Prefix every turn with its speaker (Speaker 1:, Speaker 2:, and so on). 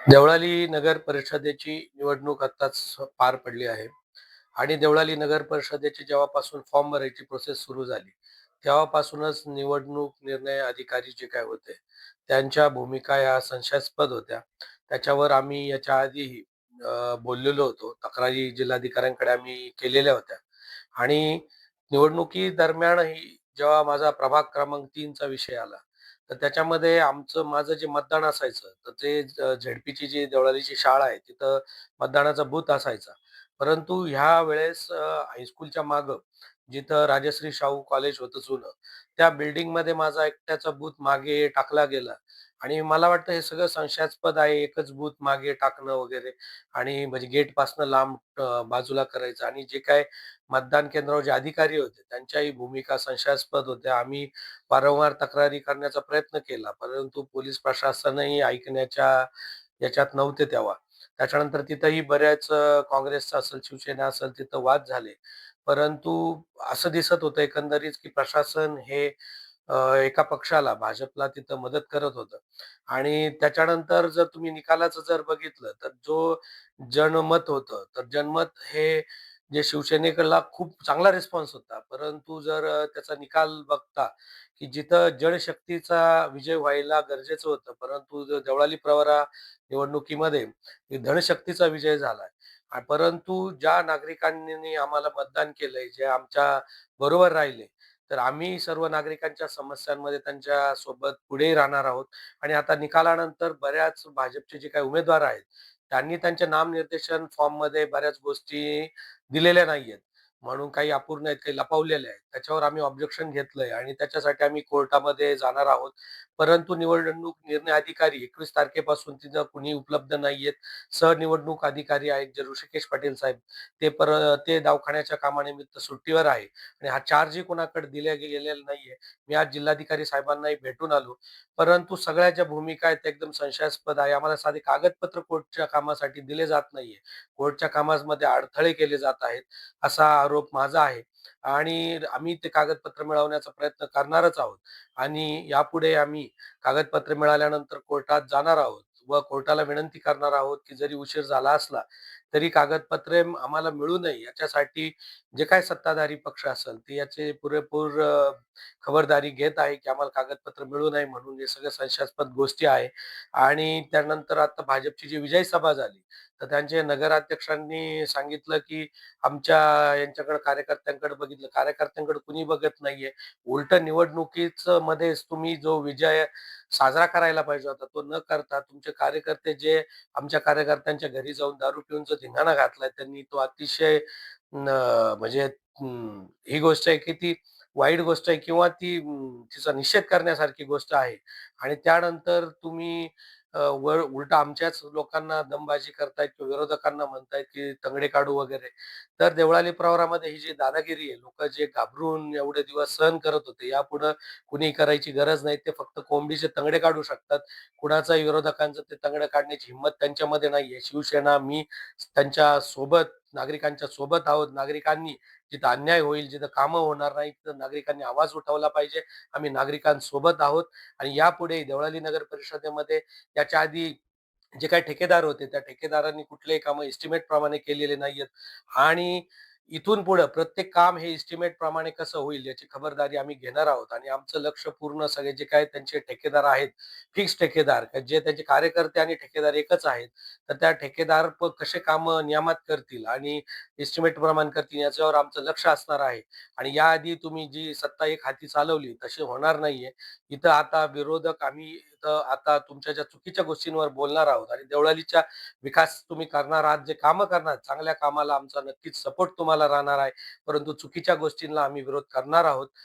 Speaker 1: देवळाली नगर परिषदेची निवडणूक आत्ताच पार पडली आहे आणि देवळाली नगर परिषदेची जेव्हापासून फॉर्म भरायची प्रोसेस सुरू झाली, तेव्हापासूनच निवडणूक निर्णय अधिकारी जे काय होते, त्यांच्या भूमिका या संशयास्पद होत्या. त्याच्यावर आम्ही याच्या आधीही बोललेलो होतो. तक्रारी जिल्हाधिकाऱ्यांकडे आम्ही केलेल्या होत्या आणि निवडणुकीदरम्यानही जेव्हा माझा प्रभाग क्रमांक 3 चा विषय आला, तर त्याच्यामध्ये माझं जे मतदान असायचं, तर ते झेडपीची जी देवळालीची शाळा आहे, तिथं मतदानाचा बूथ असायचा. परंतु ह्या वेळेस हायस्कूलच्या मागं जिथं राजश्री शाहू कॉलेज होतं जुनं, त्या बिल्डिंगमध्ये माझा एकट्याचा बूथ मागे टाकला गेला आणि मला वाटतं हे सगळं संशयास्पद आहे. एकच बूथ मागे टाकणं वगैरे आणि म्हणजे गेटपासनं लांब बाजूला करायचं आणि जे काही मतदान केंद्रावर जे अधिकारी होते, त्यांच्याही भूमिका संशयास्पद होत्या. आम्ही वारंवार तक्रारी करण्याचा प्रयत्न केला, परंतु पोलीस प्रशासनही ऐकण्याच्या याच्यात नव्हते तेव्हा. त्याच्यानंतर तिथंही बऱ्याच काँग्रेसचा असेल, शिवसेना असेल तिथं वाद झाले. परंतु असं दिसत होतं एकंदरीत, की प्रशासन हे एका पक्षाला भाजपला तिथं मदत करत होतं आणि त्याच्यानंतर जर तुम्ही निकालाचं जर बघितलं, तर जो जनमत होतं, तर जनमत हे जे शिवसेनेकडला खूप चांगला रिस्पॉन्स होता. परंतु जर त्याचा निकाल बघता, की जिथं जनशक्तीचा विजय व्हायला गरजेचं होतं, परंतु देवळाली प्रवरा निवडणुकीमध्ये धनशक्तीचा विजय झालाय. परंतु ज्या नागरिकांनी आम्हाला मतदान केलंय, जे आमच्या बरोबर राहिले, तर आम्ही सर्व नागरिकांच्या समस्यांमध्ये त्यांच्या सोबत पुढेही राहणार आहोत आणि आता निकालानंतर बऱ्याच भाजपचे जे काही उमेदवार आहेत, त्यांनी त्यांच्या नामनिर्देशन फॉर्ममध्ये बऱ्याच गोष्टी दिलेल्या नाहीयेत. म्हणून काही अपूर्ण आहेत, काही लपवलेल्या आहेत. त्याच्यावर आम्ही ऑब्जेक्शन घेतलंय आणि त्याच्यासाठी आम्ही कोर्टामध्ये जाणार आहोत. परंतु निवडणूक निर्णय अधिकारी 21 तारखेपासून तिथं कुणी उपलब्ध नाहीयेत. सहनिवडणूक अधिकारी आहेत जे ऋषिकेश पाटील साहेब, ते दवाखान्याच्या कामानिमित्त सुट्टीवर आहे आणि हा चार्जही कोणाकडे दिला गेलेला नाहीये. मी आज जिल्हाधिकारी साहेबांनाही भेटून आलो. परंतु सगळ्या ज्या भूमिका आहेत त्या एकदम संशयास्पद आहे. आम्हाला साधे कागदपत्र कोर्टच्या कामासाठी दिले जात नाहीये. कोर्टच्या कामामध्ये अडथळे केले जात आहेत, असा आरोप माझा आहे आणि आम्ही ते कागदपत्र मिळवण्याचा प्रयत्न करणारच आहोत आणि यापुढे आम्ही कागदपत्रे मिळाल्यानंतर कोर्टात जाणार आहोत व कोर्टाला विनंती करणार आहोत, की जरी उशीर झाला असला, तरी कागदपत्रे आम्हाला मिळू नये याच्यासाठी जे काही सत्ताधारी पक्ष असेल, ते याचे पुरेपूर खबरदारी घेत आहे, की आम्हाला कागदपत्र मिळू नये म्हणून. हे सगळं संशयास्पद गोष्टी आहे आणि त्यानंतर आता भाजपची जी विजयी सभा झाली, तर त्यांचे नगराध्यक्षांनी सांगितलं, की आमच्या यांच्याकडे कार्यकर्त्यांकडे बघितलं. कार्यकर्त्यांकडे कुणी बघत नाहीये. उलटं निवडणुकीचं मध्येच तुम्ही जो विजय साजरा करायला पाहिजे होता, तो न करता तुमचे कार्यकर्ते जे आमच्या कार्यकर्त्यांच्या घरी जाऊन दारू पिऊन जो धिंगाणा घातलाय त्यांनी, तो अतिशय म्हणजे ही गोष्ट आहे, की ती वाईट गोष्ट आहे किंवा तिचा निषेध करण्यासारखी गोष्ट आहे आणि त्यानंतर तुम्ही उलटं आमच्याच लोकांना दमबाजी करतायत किंवा विरोधकांना म्हणतायत, की तंगडे काढू वगैरे. तर देवळाली प्रवरामध्ये ही जी दादागिरी आहे, लोकं जे घाबरून एवढे दिवस सहन करत होते, यापुढं कुणी करायची गरज नाही. ते फक्त कोंबडीचे तंगडे काढू शकतात. कुणाचाही विरोधकांचं ते तंगडं काढण्याची हिंमत त्यांच्यामध्ये नाहीये. शिवसेना, मी त्यांच्या सोबत, नागरिकांच्या सोबत आहोत. नागरिकांनी जिथं अन्याय होईल, जिथं कामं होणार नाहीत, तिथं नागरिकांनी आवाज उठवला पाहिजे. आम्ही नागरिकांसोबत आहोत आणि यापुढे देवळाली नगर परिषदेमध्ये याच्या आधी जे काही ठेकेदार होते, त्या ठेकेदारांनी कुठलेही कामं एस्टिमेट प्रमाणे केलेले नाहीयेत आणि इथून पुढं प्रत्येक काम हे एस्टिमेट प्रमाणे कसं होईल याची खबरदारी आम्ही घेणार आहोत आणि आमचं लक्ष पूर्ण सगळे जे काही त्यांचे ठेकेदार आहेत, फिक्स ठेकेदार जे त्यांचे कार्यकर्ते आणि ठेकेदार एकच आहेत. तर त्या ठेकेदार कसे कामं नियमात करतील आणि एस्टिमेट प्रमाणे करतील याच्यावर आमचं लक्ष असणार आहे आणि याआधी तुम्ही जी सत्ता एक हाती चालवली तशी होणार नाहीये. इथं आता विरोधक आम्ही इथं आता तुमच्या ज्या चुकीच्या गोष्टींवर बोलणार आहोत आणि देवळालीचा विकास तुम्ही करणार आहात, जे कामं करणार, चांगल्या कामाला आमचा नक्कीच सपोर्ट तुम्हाला राहणार आहे. परंतु चुकीच्या गोष्टींना आम्ही विरोध करणार आहोत.